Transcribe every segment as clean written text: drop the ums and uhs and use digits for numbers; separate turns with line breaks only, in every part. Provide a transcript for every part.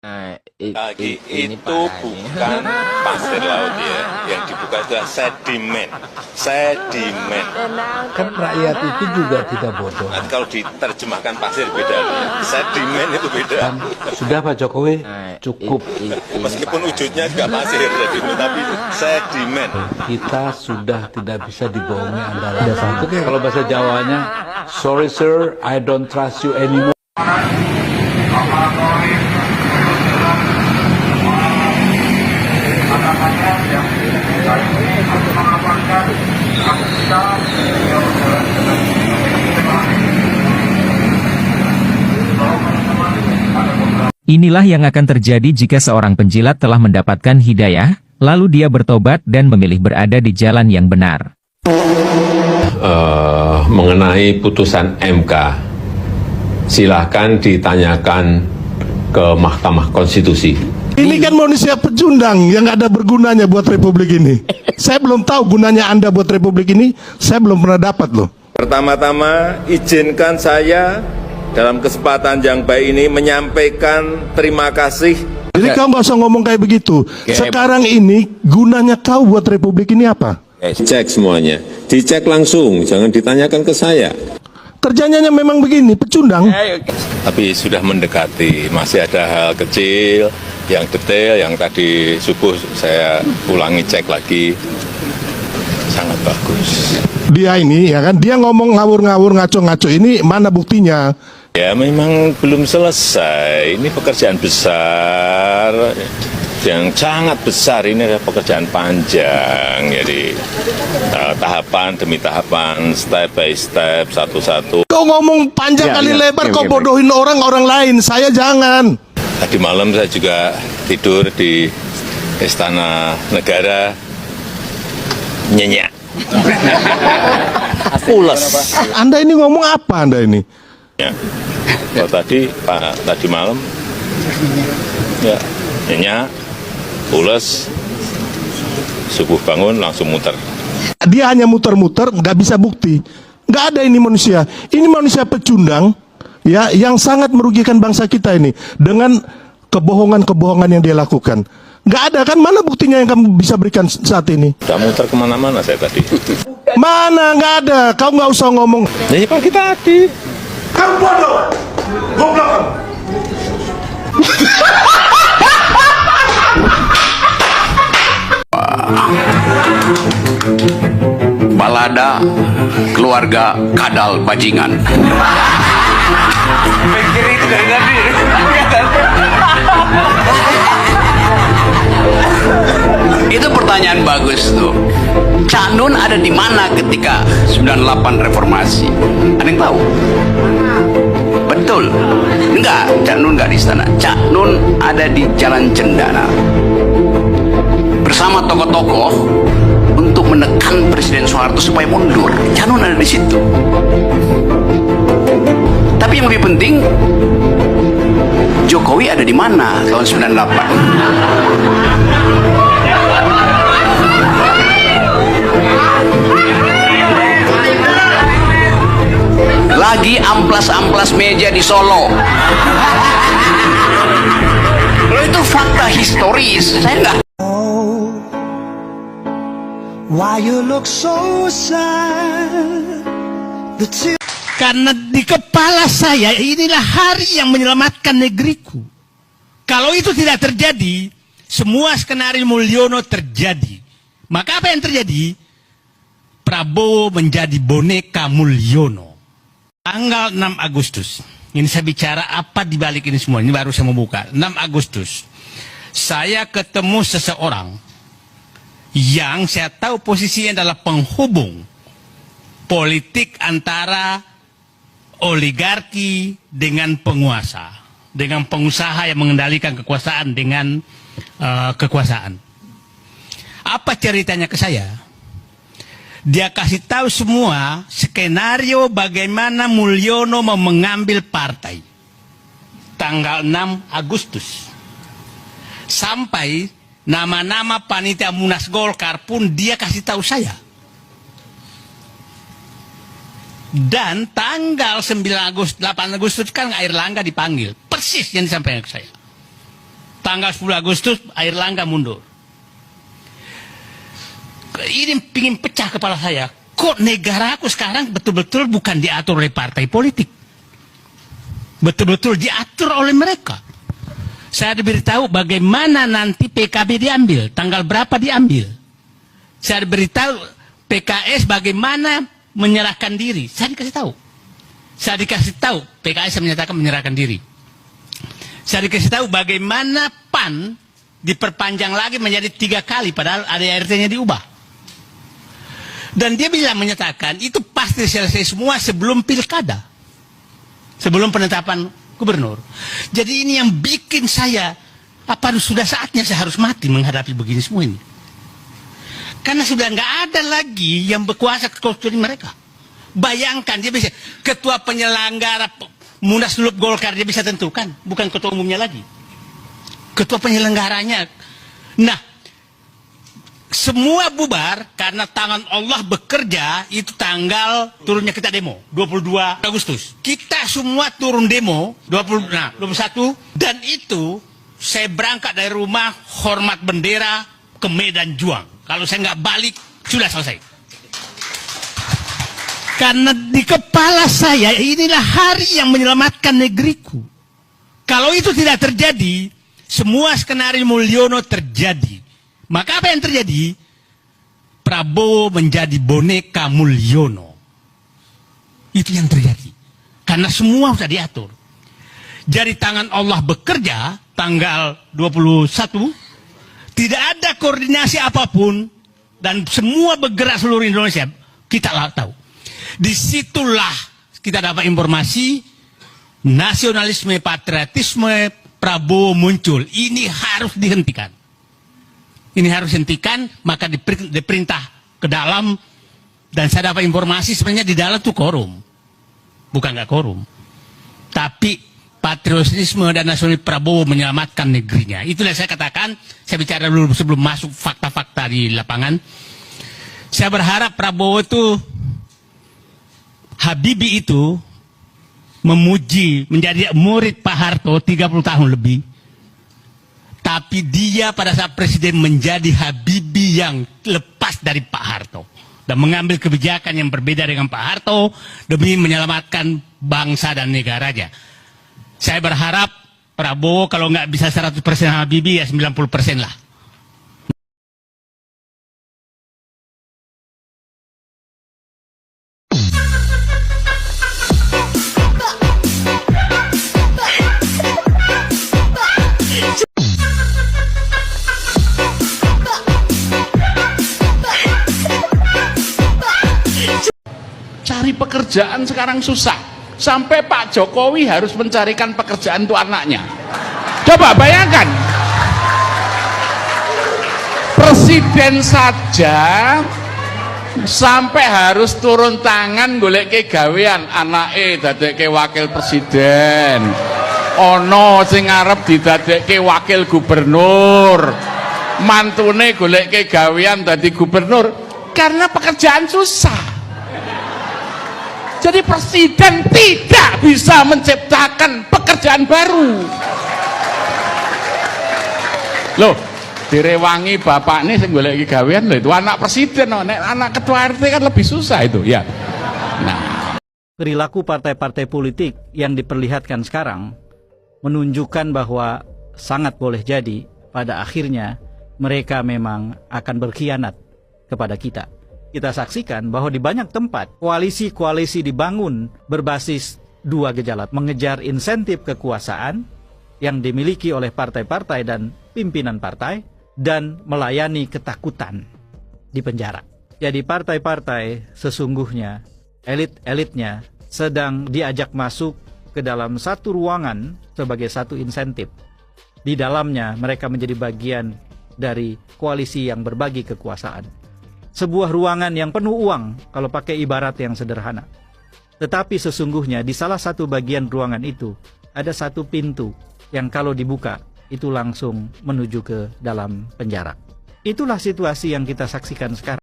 Nah,
Lagi
ini
itu
parah ini.
bukan pasir laut ya, yang dibuka itu sedimen, sedimen.
Kan rakyat itu juga tidak bodoh.
Nanti kalau diterjemahkan pasir beda, sedimen itu beda.
Dan sudah Pak Jokowi,
Nah,
cukup.
ini
Meskipun
parah.
wujudnya juga pasir, tapi sedimen.
Kita sudah tidak bisa dibohongi Anda lagi. Kalau bahasa Jawanya, sorry sir, I don't trust you anymore.
Inilah yang akan terjadi jika seorang penjilat telah mendapatkan hidayah, lalu dia bertobat dan memilih berada di jalan yang benar.
Mengenai putusan MK, silahkan ditanyakan ke Mahkamah Konstitusi.
Ini kan manusia pecundang yang nggak ada bergunanya buat republik ini. Saya belum tahu gunanya Anda buat republik ini, saya belum pernah dapat loh.
Pertama-tama, izinkan saya dalam kesempatan yang baik ini menyampaikan terima kasih.
Jadi kau nggak usah ngomong kayak begitu. Sekarang ini gunanya kau buat republik ini apa?
Cek semuanya, dicek langsung, jangan ditanyakan ke saya.
Kerjanya memang begini, pecundang.
Tapi sudah mendekati, masih ada hal kecil, yang detail, yang tadi subuh saya ulangi cek lagi. Sangat bagus.
Dia ini ya kan, dia ngomong ngawur-ngawur, ngaco-ngaco, ini mana buktinya?
Ya memang belum selesai, ini pekerjaan besar, yang sangat besar, ini adalah pekerjaan panjang. Jadi tahapan demi tahapan, step by step, satu-satu.
Kau ngomong panjang kali lebar, kau bodohin orang lain, saya jangan.
Tadi malam saya juga tidur di Istana Negara, nyenyak. Pules.
Anda ini ngomong apa Anda ini?
Ya. Kalau tadi malam, ya nyenyak, pules, subuh bangun langsung muter.
Dia hanya muter-muter, nggak bisa bukti. Nggak ada ini manusia. Ini manusia pecundang, ya, yang sangat merugikan bangsa kita ini dengan kebohongan-kebohongan yang dia lakukan. Nggak ada kan, mana buktinya yang kamu bisa berikan saat ini?
Udah muter kemana-mana saya tadi.
Mana, nggak ada. Kau nggak usah ngomong.
Ini pagi tadi.
Kamu bodoh, goblok.
Balada keluarga kadal bajingan.
Pikir itu dari tadi.
Itu pertanyaan bagus tuh. Cak Nun ada di mana ketika 98 reformasi? Ada yang tahu? Betul. Enggak, Cak Nun enggak di istana. Cak Nun ada di Jalan Cendana bersama tokoh-tokoh untuk menekan Presiden Soeharto supaya mundur. Cak Nun ada di situ. Tapi yang lebih penting, Jokowi ada di mana tahun 98? Lagi amplas-amplas meja di Solo. Loh, itu fakta historis. Saya enggak.
Why you look so sad?
Karena di kepala saya inilah hari yang menyelamatkan negeriku. Kalau itu tidak terjadi, semua skenario Mulyono terjadi. Maka apa yang terjadi? Prabowo menjadi boneka Mulyono. Tanggal 6 Agustus, ini saya bicara apa di balik ini semua, ini baru saya membuka. 6 Agustus, saya ketemu seseorang yang saya tahu posisinya adalah penghubung politik antara oligarki dengan penguasa, dengan pengusaha yang mengendalikan kekuasaan dengan kekuasaan. Apa ceritanya ke saya? Dia kasih tahu semua skenario bagaimana Mulyono mau mengambil partai. Tanggal 6 Agustus. Sampai nama-nama panitia Munas Golkar pun dia kasih tahu saya. Dan tanggal 9 Agustus, 8 Agustus kan Airlangga dipanggil. Persis yang disampaikan ke saya. Tanggal 10 Agustus Airlangga mundur. Ini pingin pecah kepala saya. Kok negara aku sekarang betul-betul bukan diatur oleh partai politik. Betul-betul diatur oleh mereka. Saya diberitahu bagaimana nanti PKB diambil. Tanggal berapa diambil. Saya diberitahu PKS bagaimana menyerahkan diri. Saya dikasih tahu. Saya dikasih tahu PKS menyatakan menyerahkan diri. Saya dikasih tahu bagaimana PAN diperpanjang lagi menjadi 3 kali padahal ADRT-nya diubah. Dan dia bisa menyatakan itu pasti selesai semua sebelum pilkada. Sebelum penetapan gubernur. Jadi ini yang bikin saya, apa sudah saatnya saya harus mati menghadapi begini semua ini. Karena sudah nggak ada lagi yang berkuasa kecuali mereka. Bayangkan dia bisa, ketua penyelenggara Munaslup Golkar dia bisa tentukan, bukan ketua umumnya lagi. Ketua penyelenggaranya. Nah, semua bubar karena tangan Allah bekerja itu tanggal turunnya kita demo 22 Agustus. Kita semua turun demo 21 dan itu saya berangkat dari rumah hormat bendera ke Medan Juang. Kalau saya nggak balik sudah selesai. Karena di kepala saya inilah hari yang menyelamatkan negeriku. Kalau itu tidak terjadi, semua skenario Mulyono terjadi. Maka apa yang terjadi? Prabowo menjadi boneka Mulyono. Itu yang terjadi. Karena semua sudah diatur. Jadi tangan Allah bekerja tanggal 21. Tidak ada koordinasi apapun. Dan semua bergerak seluruh Indonesia. Kita tahu. Disitulah kita dapat informasi nasionalisme, patriotisme Prabowo muncul. Ini harus dihentikan. Ini harus dihentikan, maka diperintah ke dalam. Dan saya dapat informasi sebenarnya di dalam itu korum. Bukan nggak korum. Tapi patriotisme dan nasionalisme Prabowo menyelamatkan negerinya. Itulah saya katakan, saya bicara dulu sebelum masuk fakta-fakta di lapangan. Saya berharap Prabowo itu, Habibie itu memuji menjadi murid Pak Harto 30 tahun lebih. Tapi dia pada saat presiden menjadi Habibie yang lepas dari Pak Harto. Dan mengambil kebijakan yang berbeda dengan Pak Harto demi menyelamatkan bangsa dan negaranya. Saya berharap Prabowo kalau nggak bisa 100% Habibie ya 90% lah.
Cari pekerjaan sekarang susah. Sampai Pak Jokowi harus mencarikan pekerjaan untuk anaknya. Coba bayangkan. Presiden saja sampai harus turun tangan golek gawean anake dadekke wakil presiden. Ono sing arep didadekke wakil gubernur. Mantune golek gawean dadi gubernur karena pekerjaan susah. Jadi presiden tidak bisa menciptakan pekerjaan baru. Loh, direwangi bapak ini sing golek gawean lho, itu anak presiden, anak ketua RT kan lebih susah itu ya. Nah,
perilaku partai-partai politik yang diperlihatkan sekarang menunjukkan bahwa sangat boleh jadi pada akhirnya mereka memang akan berkhianat kepada kita. Kita saksikan bahwa di banyak tempat koalisi-koalisi dibangun berbasis dua gejala, mengejar insentif kekuasaan yang dimiliki oleh partai-partai dan pimpinan partai dan melayani ketakutan di penjara. Jadi partai-partai sesungguhnya elit-elitnya sedang diajak masuk ke dalam satu ruangan sebagai satu insentif. Di dalamnya mereka menjadi bagian dari koalisi yang berbagi kekuasaan. Sebuah ruangan yang penuh uang kalau pakai ibarat yang sederhana. Tetapi sesungguhnya di salah satu bagian ruangan itu ada satu pintu yang kalau dibuka itu langsung menuju ke dalam penjara. Itulah situasi yang kita saksikan sekarang.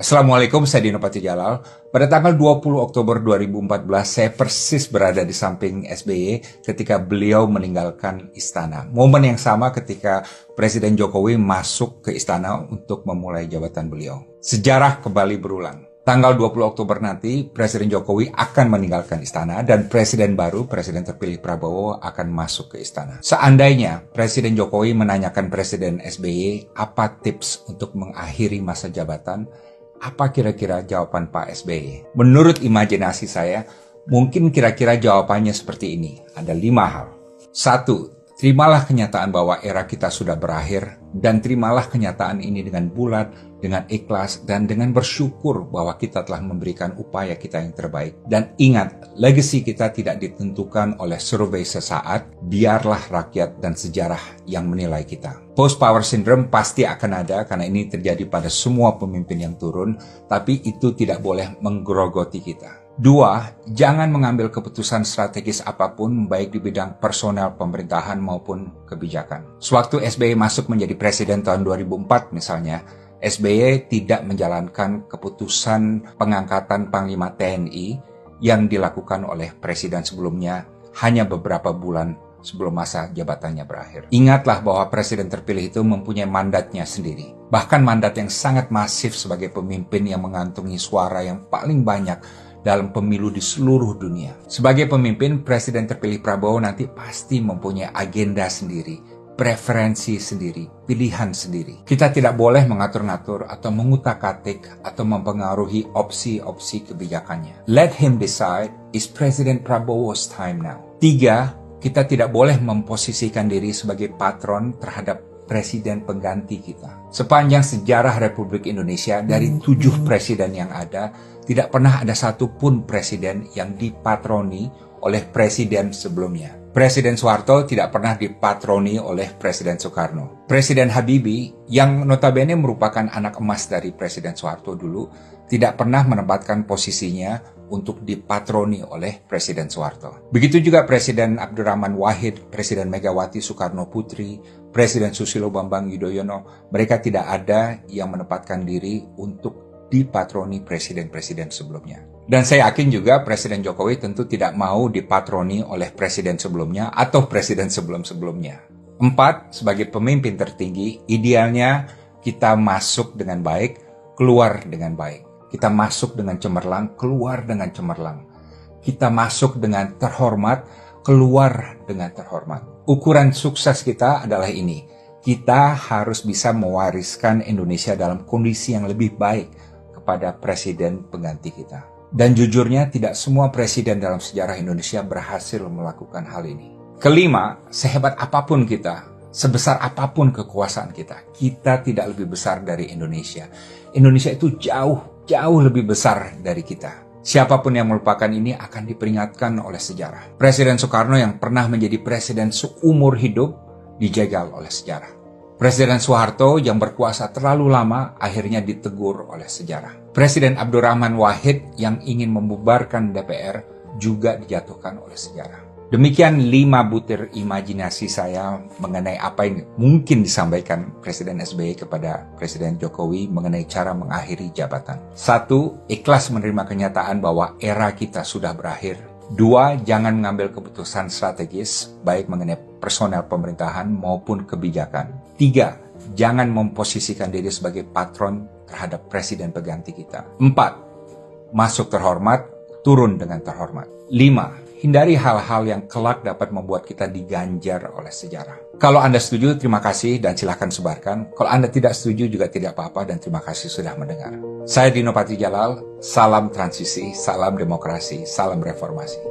Assalamualaikum, saya Dino Patijalal. Pada tanggal 20 Oktober 2014, saya persis berada di samping SBY ketika beliau meninggalkan istana. Momen yang sama ketika Presiden Jokowi masuk ke istana untuk memulai jabatan beliau. Sejarah kembali berulang. Tanggal 20 Oktober nanti, Presiden Jokowi akan meninggalkan istana dan Presiden baru, Presiden terpilih Prabowo, akan masuk ke istana. Seandainya Presiden Jokowi menanyakan Presiden SBY apa tips untuk mengakhiri masa jabatan, apa kira-kira jawaban Pak SBY? Menurut imajinasi saya, mungkin kira-kira jawabannya seperti ini. Ada 5 hal. 1. Terimalah kenyataan bahwa era kita sudah berakhir, dan terimalah kenyataan ini dengan bulat, dengan ikhlas, dan dengan bersyukur bahwa kita telah memberikan upaya kita yang terbaik. Dan ingat, legacy kita tidak ditentukan oleh survei sesaat, biarlah rakyat dan sejarah yang menilai kita. Post-power syndrome pasti akan ada karena ini terjadi pada semua pemimpin yang turun, tapi itu tidak boleh menggerogoti kita. 2. Jangan mengambil keputusan strategis apapun baik di bidang personel pemerintahan maupun kebijakan. Sewaktu SBY masuk menjadi presiden tahun 2004 misalnya, SBY tidak menjalankan keputusan pengangkatan Panglima TNI yang dilakukan oleh presiden sebelumnya hanya beberapa bulan sebelum masa jabatannya berakhir. Ingatlah bahwa presiden terpilih itu mempunyai mandatnya sendiri. Bahkan mandat yang sangat masif sebagai pemimpin yang mengantongi suara yang paling banyak dalam pemilu di seluruh dunia. Sebagai pemimpin, Presiden terpilih Prabowo nanti pasti mempunyai agenda sendiri, preferensi sendiri, pilihan sendiri. Kita tidak boleh mengatur-ngatur atau mengutak-atik atau mempengaruhi opsi-opsi kebijakannya. Let him decide. Is President Prabowo's time now. 3. Kita tidak boleh memposisikan diri sebagai patron terhadap presiden pengganti kita. Sepanjang sejarah Republik Indonesia, dari 7 presiden yang ada, tidak pernah ada satupun presiden yang dipatroni oleh presiden sebelumnya. Presiden Soeharto tidak pernah dipatroni oleh Presiden Soekarno. Presiden Habibie, yang notabene merupakan anak emas dari Presiden Soeharto dulu, tidak pernah menempatkan posisinya untuk dipatroni oleh Presiden Soeharto. Begitu juga Presiden Abdurrahman Wahid, Presiden Megawati Soekarno Putri, Presiden Susilo Bambang Yudhoyono, mereka tidak ada yang menempatkan diri untuk dipatroni presiden-presiden sebelumnya. Dan saya yakin juga Presiden Jokowi tentu tidak mau dipatroni oleh presiden sebelumnya atau presiden sebelum-sebelumnya. 4. Sebagai pemimpin tertinggi, idealnya kita masuk dengan baik, keluar dengan baik. Kita masuk dengan cemerlang, keluar dengan cemerlang. Kita masuk dengan terhormat, keluar dengan terhormat. Ukuran sukses kita adalah ini. Kita harus bisa mewariskan Indonesia dalam kondisi yang lebih baik kepada presiden pengganti kita. Dan jujurnya tidak semua presiden dalam sejarah Indonesia berhasil melakukan hal ini. 5, sehebat apapun kita, sebesar apapun kekuasaan kita, kita tidak lebih besar dari Indonesia. Indonesia itu jauh lebih besar dari kita. Siapapun yang melupakan ini akan diperingatkan oleh sejarah. Presiden Soekarno yang pernah menjadi presiden seumur hidup dijegal oleh sejarah. Presiden Soeharto yang berkuasa terlalu lama akhirnya ditegur oleh sejarah. Presiden Abdurrahman Wahid yang ingin membubarkan DPR juga dijatuhkan oleh sejarah. Demikian 5 butir imajinasi saya mengenai apa yang mungkin disampaikan Presiden SBY kepada Presiden Jokowi mengenai cara mengakhiri jabatan. 1. Ikhlas menerima kenyataan bahwa era kita sudah berakhir. 2. Jangan mengambil keputusan strategis, baik mengenai personel pemerintahan maupun kebijakan. 3. Jangan memposisikan diri sebagai patron terhadap presiden pengganti kita. 4. Masuk terhormat, turun dengan terhormat. 5. Hindari hal-hal yang kelak dapat membuat kita diganjar oleh sejarah. Kalau Anda setuju, terima kasih dan silakan sebarkan. Kalau Anda tidak setuju juga tidak apa-apa dan terima kasih sudah mendengar. Saya Dino Patijalal, salam transisi, salam demokrasi, salam reformasi.